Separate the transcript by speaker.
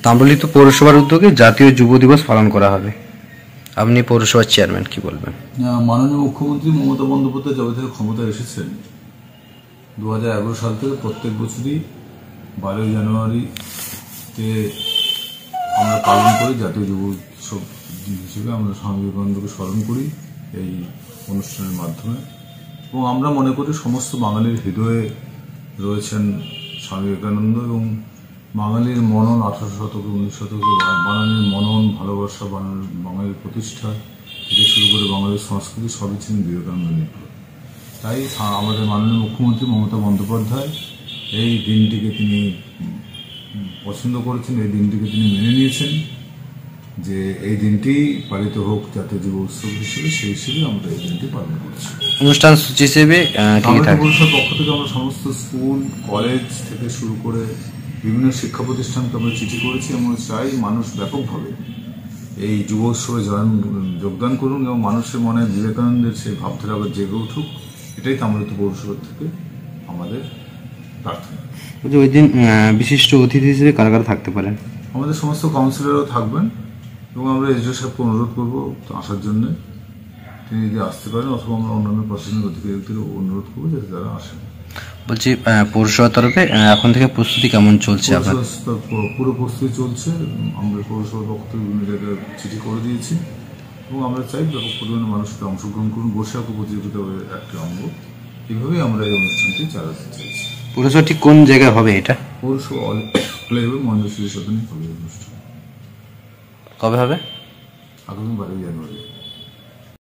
Speaker 1: তাম্রলিপ্ত পৌরসভার উদ্যোগে জাতীয় যুব দিবস পালন করা হবে। আপনি পৌরসভার চেয়ারম্যান, কি বলবেন?
Speaker 2: মাননীয় মুখ্যমন্ত্রী মমতা বন্দ্যোপাধ্যায় যবে থেকে ক্ষমতায় এসেছেন 2011 সাল থেকে প্রত্যেক বছরই 12 জানুয়ারিতে আমরা পালন করি জাতীয় যুব উৎসব হিসেবে। আমরা স্বামী বিবেকানন্দকে স্মরণ করি এই অনুষ্ঠানের মাধ্যমে, এবং আমরা মনে করি সমস্ত বাঙালির হৃদয়ে রয়েছেন স্বামী বিবেকানন্দ, এবং বাঙালির মনন 18 শতকে 19 শতকে বাঙালির মনন, ভালোবাসা, বাঙালির প্রতিষ্ঠা থেকে শুরু করে বাঙালির সংস্কৃতি সবই ছিলেন বিবেকানন্দ নির্ভর। তাই আমাদের মাননীয় মুখ্যমন্ত্রী মমতা বন্দ্যোপাধ্যায় এই দিনটিকে তিনি পছন্দ করেছেন, এই দিনটিকে তিনি মেনে নিয়েছেন যে এই দিনটি পালিত হোক জাতীয় যুব উৎসব হিসেবে। সেই হিসেবে আমরা এই দিনটি পালন করছি।
Speaker 1: অনুষ্ঠান সূচি হিসেবে
Speaker 2: পৌরসভার পক্ষ থেকে আমরা সমস্ত স্কুল, কলেজ থেকে শুরু করে বিভিন্ন শিক্ষা প্রতিষ্ঠানকে আমরা চিঠি করেছি, এবং চাই মানুষ ব্যাপকভাবে এই যুব উৎসবে যোগদান করুন এবং মানুষের মনে বিবেকানন্দের সেই ভাবধারা আবার জেগে উঠুক। এটাই তাম্রলিপ্ত পৌরসভার থেকে আমাদের প্রার্থনা।
Speaker 1: ওই দিন বিশিষ্ট অতিথি হিসেবে কারা কারা থাকতে পারেন?
Speaker 2: আমাদের সমস্ত কাউন্সিলরও থাকবেন, এবং আমরা এসডিও সাহেবকে অনুরোধ করবো আসার জন্য। তিনি যদি আসতে পারেন, অথবা আমরা অন্যান্য প্রশাসনিক অধিকারীদের অনুরোধ করবো যাতে তারা আসেন।
Speaker 1: বলছি, পৌরসভার তরফে এখন থেকে প্রস্তুতি কেমন চলছে?
Speaker 2: পুরো প্রস্তুতি চলছে। আমরা পৌরসভার পক্ষ থেকে বিভিন্ন জায়গায় চিঠি করে দিয়েছি, এবং আমরা চাই ব্যাপক পরিমাণে মানুষকে অংশগ্রহণ করুন। বৈশাখ প্রতিযোগিতা একটা অঙ্গ। এইভাবেই আমরা এই অনুষ্ঠানটি চালাতে চাইছি।
Speaker 1: পৌরসভা ঠিক কোন জায়গায় হবে এটা?
Speaker 2: পৌরসভা ক্লাবে মহেন্দ্র শ্রী সদনে হবে অনুষ্ঠান।
Speaker 1: কবে হবে?
Speaker 2: আগামী 12 জানুয়ারি।